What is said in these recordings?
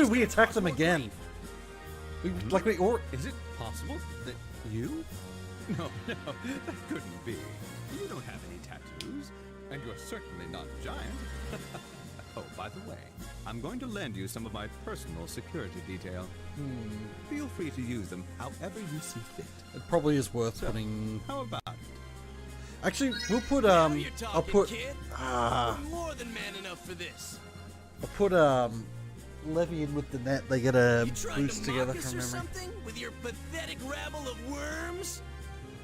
do? We attack them again. Is it possible that you? No, that couldn't be. You don't have any tattoos, and you're certainly not a giant. Oh, by the way, I'm going to lend you some of my personal security detail. Feel free to use them however you see fit. It probably is worth putting. How about it? Actually, we'll put I'll put kid. More than man enough for this. I'll put Levy in with the net. They get a boost together from memory. Something with your pathetic rabble of worms?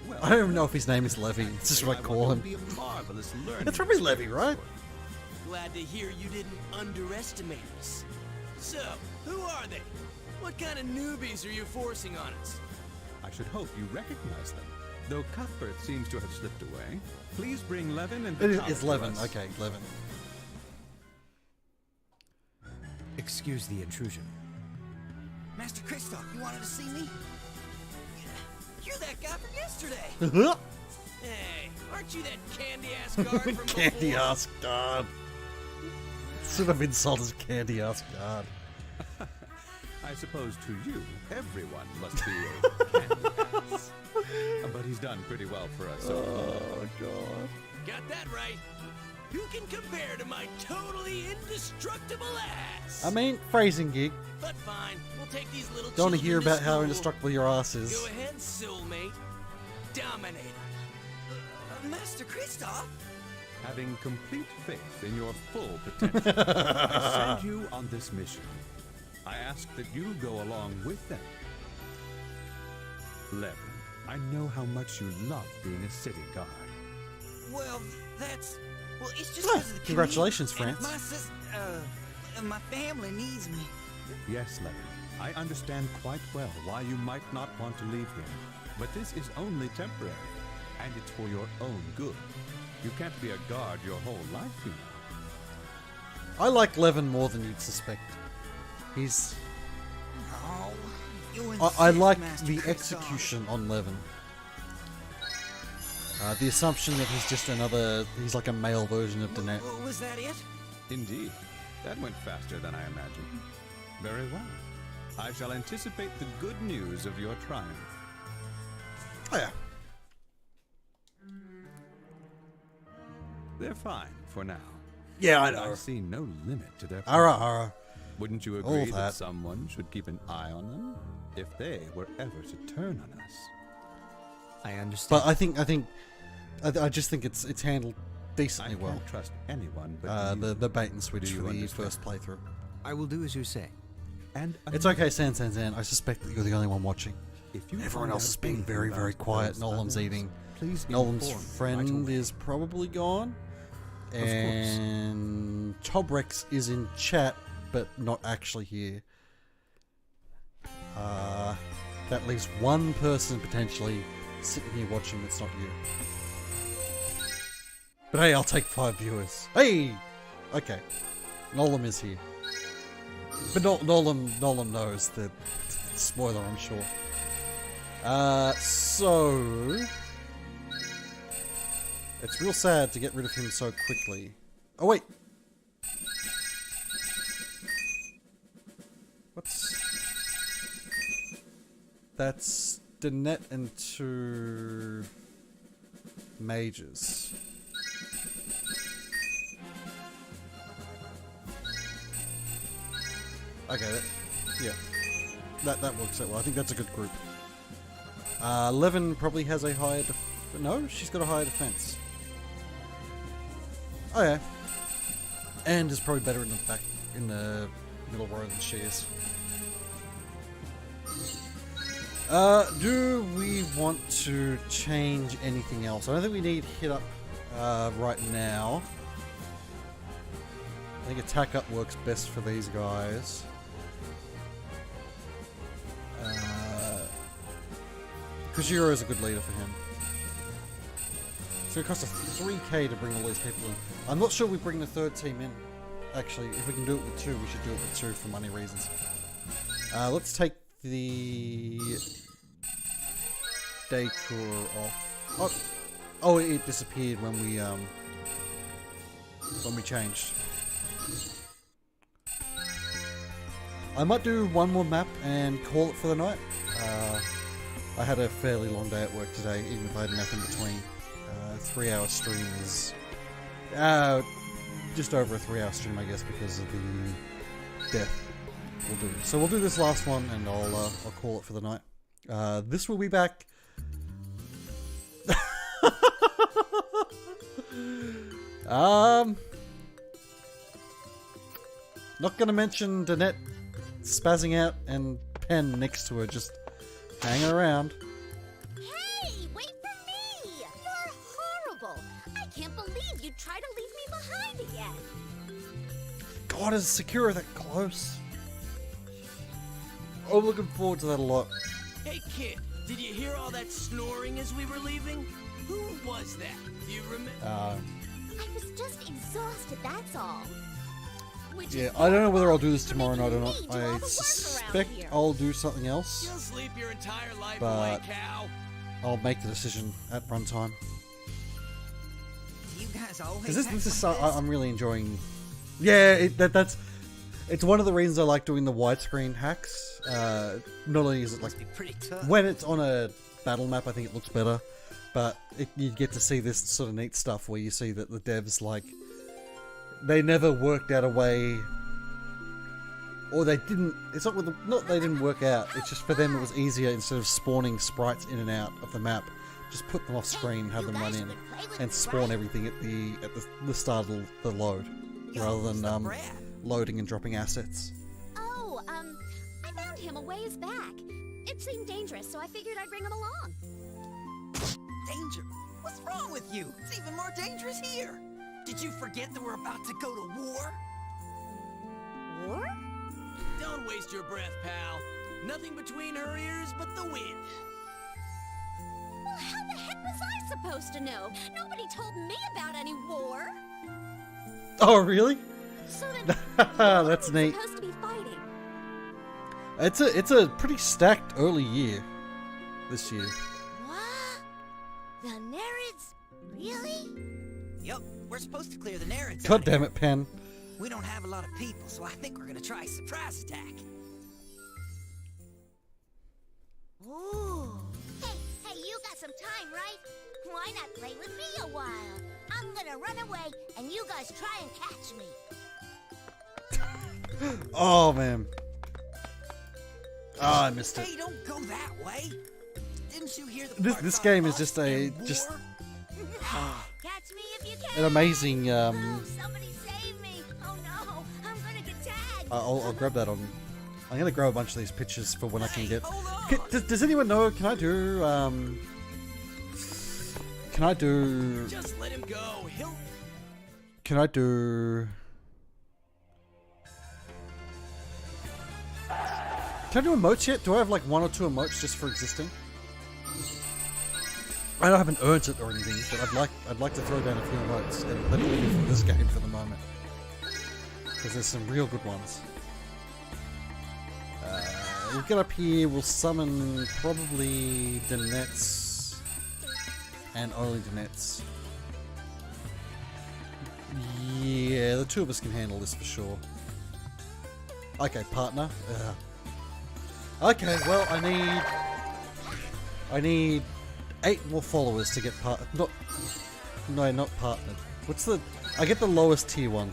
Well, I don't even know if his name is Levy. It's just what I call him. It's probably Levy, right? Glad to hear you didn't underestimate us. So, who are they? What kind of newbies are you forcing on us? I should hope you recognize them. Though Cuthbert seems to have slipped away, please bring Levin and It's Levin. Okay, Levin. Excuse the intrusion. Master Kristoff, you wanted to see me? You're that guy from yesterday. Hey, aren't you that candy-ass guard from before? Candy-ass guard. Sort of insult as candy-ass guard. I suppose to you, everyone must be a candy ass. But he's done pretty well for us. Oh, God. Got that right. Who can compare to my totally indestructible ass? I mean, phrasing gig. But fine, we'll take these little Don't want to hear children about how school. indestructible your ass is. Go ahead, soulmate. Dominate. Master Kristoff? Having complete faith in your full potential, I send you on this mission. I ask that you go along with them. Levin, I know how much you love being a city guard. Well, that's... Well, it's just Ah, because of the congratulations, commute, and France. my family needs me. Yes, Levin, I understand quite well why you might not want to leave here. But this is only temporary, and it's for your own good. You can't be a guard your whole life, you know. I like Levin more than you'd suspect. He's... Oh, you I insist, like Master the Kristoff. execution on Levin. The assumption that he's just another... He's like a male version of Danette. Was that it? Indeed, that went faster than I imagined. Very well. I shall anticipate the good news of your triumph. Oh, yeah. They're fine for now. Yeah, I I know. see no limit to their Alright. Wouldn't you All agree of that that. someone should keep an eye on them if they were ever to turn on us? I understand. But I just think it's handled decently I well. can't trust anyone but you. The bait and switch Do you for the understand? first playthrough. I will do as you say. And It's okay, San. I suspect that you're the only one watching. if you Everyone find else out is being anything very, very about quiet. those Nolan's others, eating. Please Nolan's inform me right friend away. is probably gone. course. And Tobrex is in chat, but not actually here. That leaves one person potentially sitting here watching that's not you. But hey, I'll take 5 viewers. Hey! Okay. Nolan is here. But Nolan knows the spoiler, I'm sure. So... It's real sad to get rid of him so quickly. Oh, wait! What's... That's Danette and 2 mages. Okay, yeah. That works out well. I think that's a good group. Levin probably has a higher no, she's got a higher defense. Oh yeah. And is probably better in the back, in the middle row than she is. Do we want to change anything else? I don't think we need hit up right now. I think attack up works best for these guys. Kojiro is a good leader for him. It's going to cost us 3k to bring all these people in. I'm not sure we bring the third team in. Actually, if we can do it with 2, we should do it with 2 for money reasons. Let's take the decor off. Oh, it disappeared when we changed. I might do one more map and call it for the night. I had a fairly long day at work today, even if I had nothing between. 3-hour stream is just over a 3-hour stream, I guess, because of the death. We'll do. So we'll do this last one, and I'll call it for the night. This will be back. Not gonna mention Danette spazzing out and Pen next to her just hanging around. Hey, wait for me! You're horrible! I can't believe you tried to leave me behind again! God, is Sakura that close? I'm looking forward to that a lot. Hey, kid, did you hear all that snoring as we were leaving? Who was that? Do you remember? I was just exhausted, that's all. Which Yeah, is I don't know whether I'll do this for tomorrow night or making not. me do all the I work around suspect here. I'll do something else. You'll sleep your entire life But- away, cow. I'll make the decision at runtime. You guys always Because this is act like this? I'm really enjoying. Yeah, that's it's one of the reasons I like doing the widescreen hacks. Not only is it like Must be pretty tough. when it's on a battle map, I think it looks better, but you get to see this sort of neat stuff where you see that the devs they never worked out a way, or they didn't. It's not with the, not they didn't work out. It's just for them it was easier instead of spawning sprites in and out of the map. Just put them off screen, have them run in, and spawn everything at the start of the load, rather than loading and dropping assets. Oh, I found him a ways back. It seemed dangerous, so I figured I'd bring him along. Danger? What's wrong with you? It's even more dangerous here. Did you forget that we're about to go to war? War? Don't waste your breath, pal. Nothing between her ears but the wind. Well, how the heck was I supposed to know? Nobody told me about any war. Oh, really? So then, That's who neat. was supposed to be fighting? It's a pretty stacked early year this year. What? The Nereids? Really? Yep, we're supposed to clear the Nereids. God damn it, Pen. We don't have a lot of people, so I think we're gonna try a surprise attack. Ooh. Hey, you got some time, right? Why not play with me a while? I'm gonna run away, and you guys try and catch me. Oh man. Oh, I missed it. Hey, don't go that way. Didn't you hear the This- part this about game is us just and just- war? Catch me if you can. An amazing. Oh, somebody save me! Oh no, I'm gonna get tagged. I'll grab that on. I'm gonna grab a bunch of these pictures for when I can get. Hold on. Does anyone know? Can I do? Can I do? Just let him go. He'll... Can I do? Can I do emotes yet? Do I have like 1 or 2 emotes just for existing? I haven't earned it or anything, but I'd like to throw down a few emotes, and that'll be for this game for the moment, because there's some real good ones. We'll get up here. We'll summon probably Danette's, and only Danette's. Yeah, the two of us can handle this for sure. Okay, partner. Okay, well, I need 8 more followers to get not partnered. What's the? I get the lowest tier one.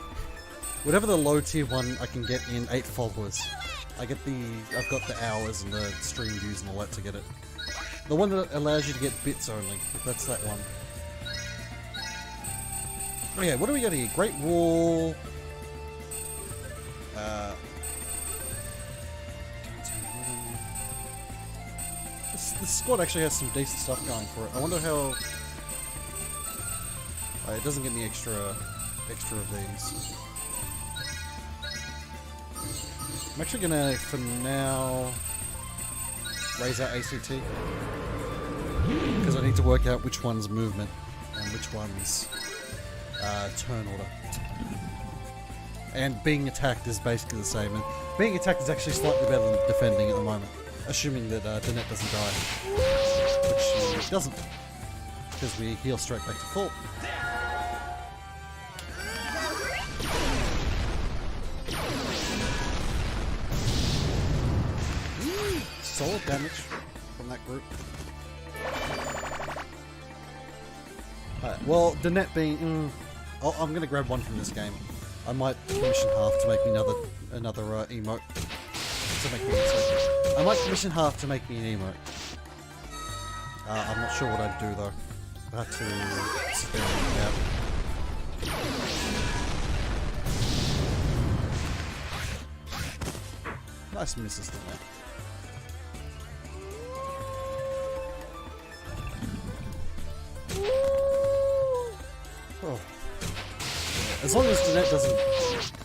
Whatever the low tier one I can get in 8 followers. I've got the hours and the stream views and all that to get it. The one that allows you to get bits only. That's that one. Okay, what do we got here? Great Wall. This squad actually has some decent stuff going for it. I wonder how. It doesn't get any extra of these. I'm actually gonna, for now, raise our ACT because I need to work out which one's movement and which one's turn order. And being attacked is basically the same. And being attacked is actually slightly better than defending at the moment, assuming that Danette doesn't die, which she doesn't, because we heal straight back to full. solid damage from that group. Alright, well, the net being... I'm going to grab one from this game. I might commission half to make me another emote. To make me I might commission half to make me an emote. I'm not sure what I'd do though. I have to sit there and think out. Nice misses in there. Oh. As long as Jeanette doesn't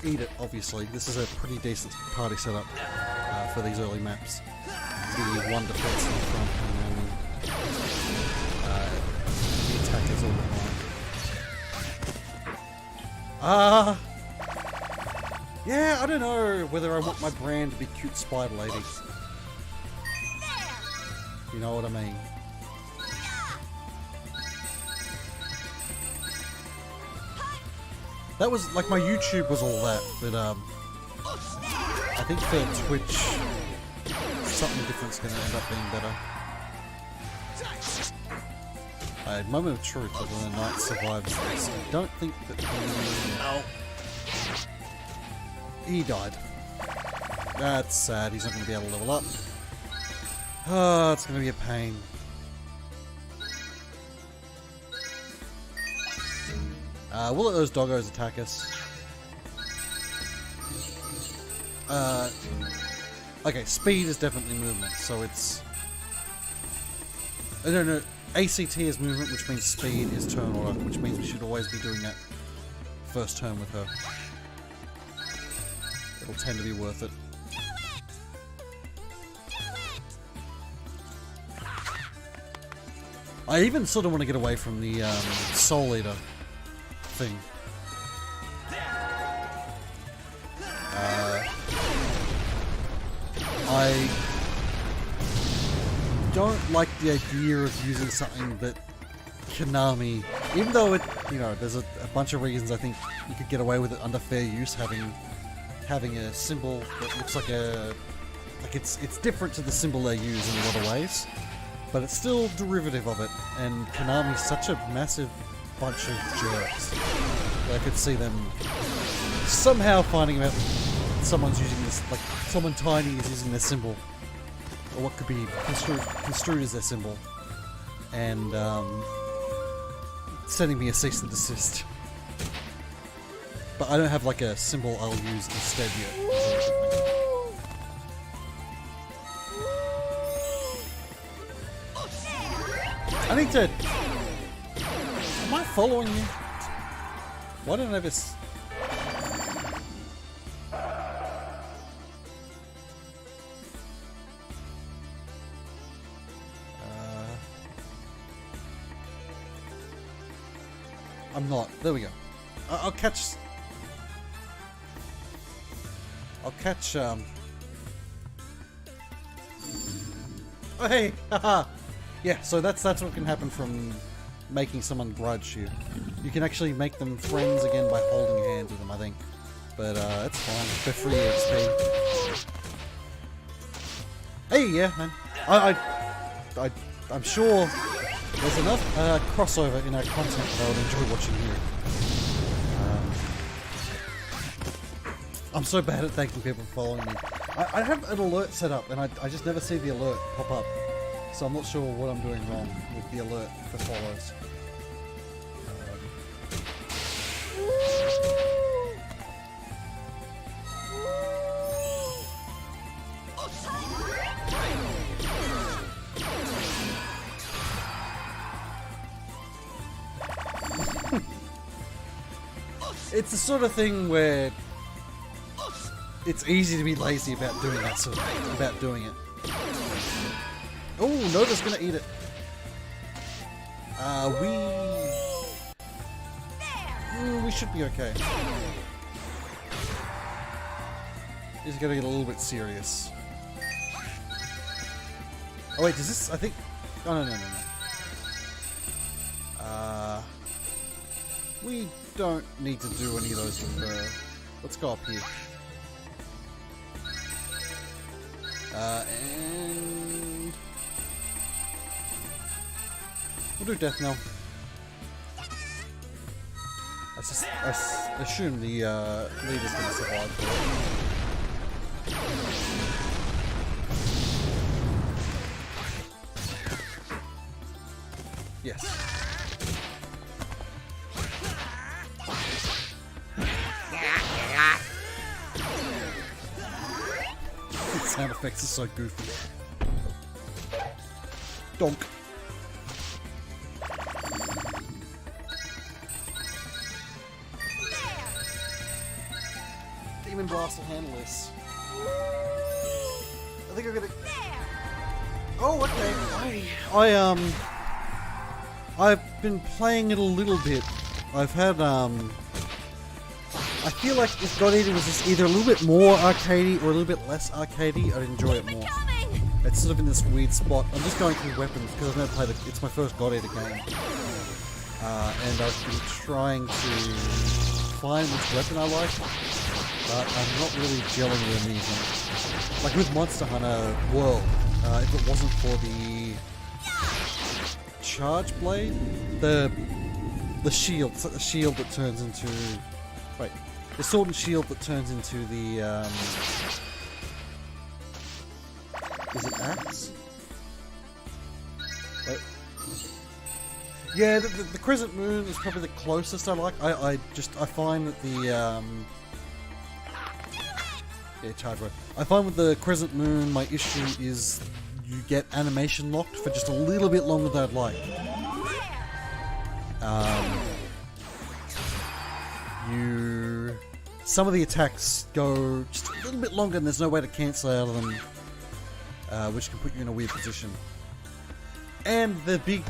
eat it, obviously. This is a pretty decent party setup for these early maps. The one defense in the front and then the attackers all behind. Yeah, I don't know whether I want my brand to be cute spider lady. You know what I mean? That was, like, my YouTube was all that, but, I think for Twitch, something different's gonna end up being better. Moment of truth, but when the knight survives this, I don't think that he died. That's sad, he's not gonna be able to level up. Oh, it's gonna be a pain. We'll let those doggos attack us. Okay, speed is definitely movement, so it's... I don't know, ACT is movement, which means speed is turn order, which means we should always be doing that first turn with her. It'll tend to be worth it. I even sort of want to get away from the Soul Eater thing. I don't like the idea of using something that Konami, even though it, you know, there's a bunch of reasons I think you could get away with it under fair use, having a symbol that looks like it's different to the symbol they use in a lot of ways, but it's still derivative of it, and Konami's such a massive bunch of jerks that I could see them somehow finding out someone's using this, like someone tiny is using their symbol, or what could be construed as their symbol, and sending me a cease and desist. But I don't have like a symbol I'll use instead yet. I need to... Am I following you? Why don't I have this... I'm not. There we go. I'll catch... Oh, hey! Haha! Yeah, so that's what can happen from making someone grudge you. You can actually make them friends again by holding hands with them, I think. But, it's fine. They're free XP. Hey, yeah, man. I'm sure there's enough crossover in our content that I would enjoy watching here. I'm so bad at thanking people for following me. I have an alert set up, and I just never see the alert pop up. So I'm not sure what I'm doing wrong with the alert for follows. It's the sort of thing where it's easy to be lazy about doing that sort of, about doing it. Oh, Nova's gonna eat it. We should be okay. He's gonna get a little bit serious. Oh wait, does this? I think. Oh no. We don't need to do any of those with her. Let's go up here. And We'll do death knell. I assume the leader's gonna survive. Yes. The sound effects are so goofy. Donk. Demon Blast will handle this. I think I'm gonna. Oh, okay. I've been playing it a little bit. I've had I feel like if God Eater was just either a little bit more arcadey or a little bit less arcadey, I'd enjoy it more. It's sort of in this weird spot. I'm just going through weapons because I've never played it. It's my first God Eater game. And I've been trying to find which weapon I like, but I'm not really gelling with anything. Like with Monster Hunter World, if it wasn't for the Charge Blade, the shield, it's like the shield that turns into... Wait, the sword and shield that turns into the... is it axe? Wait. Yeah, the Crescent Moon is probably the closest I like. I find that the yeah, charge word. I find with the Crescent Moon, my issue is you get animation locked for just a little bit longer than I'd like. Some of the attacks go just a little bit longer and there's no way to cancel out of them, which can put you in a weird position. And the big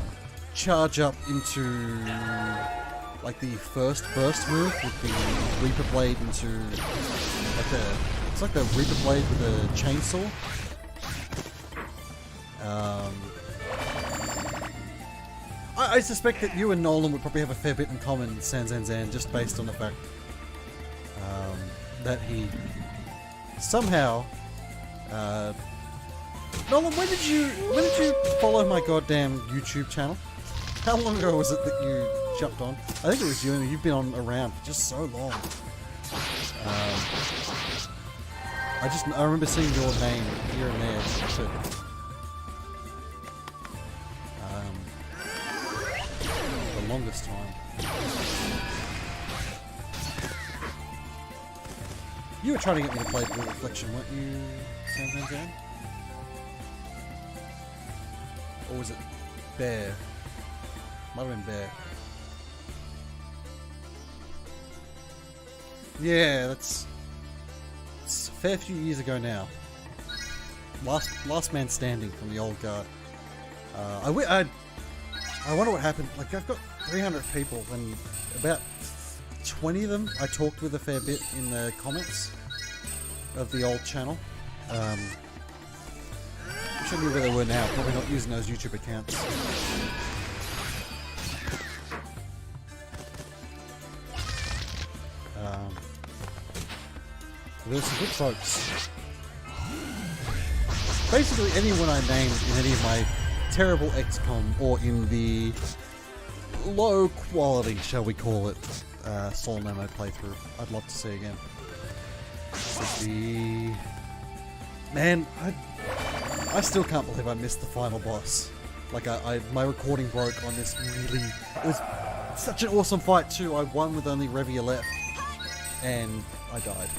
charge up into like the first burst move with the Reaper Blade into like it's like the Reaper Blade with a chainsaw. I suspect that you and Nolan would probably have a fair bit in common, Sanzanzan, just based on the fact that he somehow. Nolan, when did you follow my goddamn YouTube channel? How long ago was it that you jumped on? I think it was you, and you've been on around for just so long. I remember seeing your name here and there too. The longest time. You were trying to get me to play Blue Reflection, weren't you, Sanzanzan? Or was it Bear? Might have been Bear. Yeah, it's a fair few years ago now. Last man standing from the old guard. I wonder what happened. Like, I've got 300 people, and about 20 of them I talked with a fair bit in the comments of the old channel. I wish I knew where they were now. Probably not using those YouTube accounts. There's some good folks. Basically, anyone I named in any of my terrible XCOM or in the low quality, shall we call it, Soul Nomad playthrough, I'd love to see again. Man, I still can't believe I missed the final boss. Like, my recording broke on this really... It was such an awesome fight too. I won with only Revia left. And I died.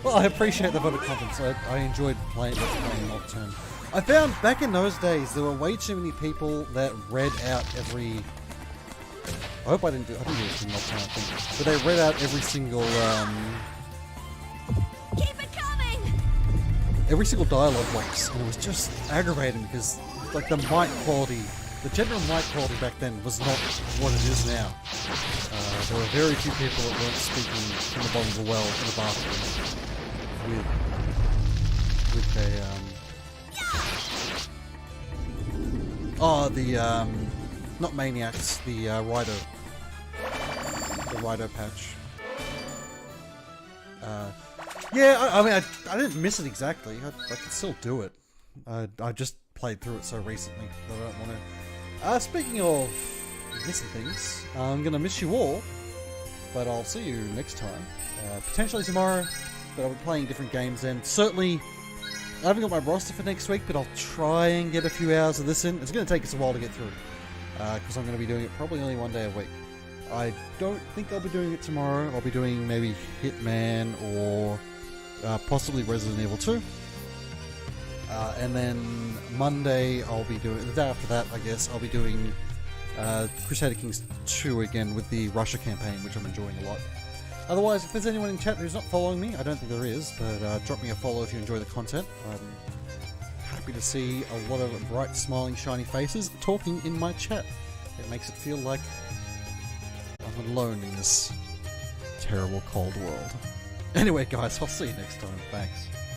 Well, I appreciate the vote of confidence. I enjoyed playing Nocturne. I found back in those days there were way too many people that read out every... I hope I didn't do it in Nocturne, I think. But they read out every single, Keep it coming! every single dialogue box, and it was just aggravating because, like, the mic quality, the general mic quality back then was not what it is now. There were very few people that weren't speaking from the bottom of the well in the bathroom with a not Maniacs, the Rido patch. Yeah, I mean, I didn't miss it exactly. I can still do it. I just played through it so recently that I don't want to. Speaking of missing things, I'm going to miss you all, but I'll see you next time. Potentially tomorrow, but I'll be playing different games then. Certainly, I haven't got my roster for next week, but I'll try and get a few hours of this in. It's going to take us a while to get through, because I'm going to be doing it probably only one day a week. I don't think I'll be doing it tomorrow. I'll be doing maybe Hitman or possibly Resident Evil 2. And then Monday I'll be doing, the day after that I guess, I'll be doing Crusader Kings 2 again with the Russia campaign, which I'm enjoying a lot. Otherwise, if there's anyone in chat who's not following me, I don't think there is, but drop me a follow if you enjoy the content. I'm happy to see a lot of bright, smiling, shiny faces talking in my chat. It makes it feel like I'm alone in this terrible, cold world. Anyway, guys, I'll see you next time. Thanks.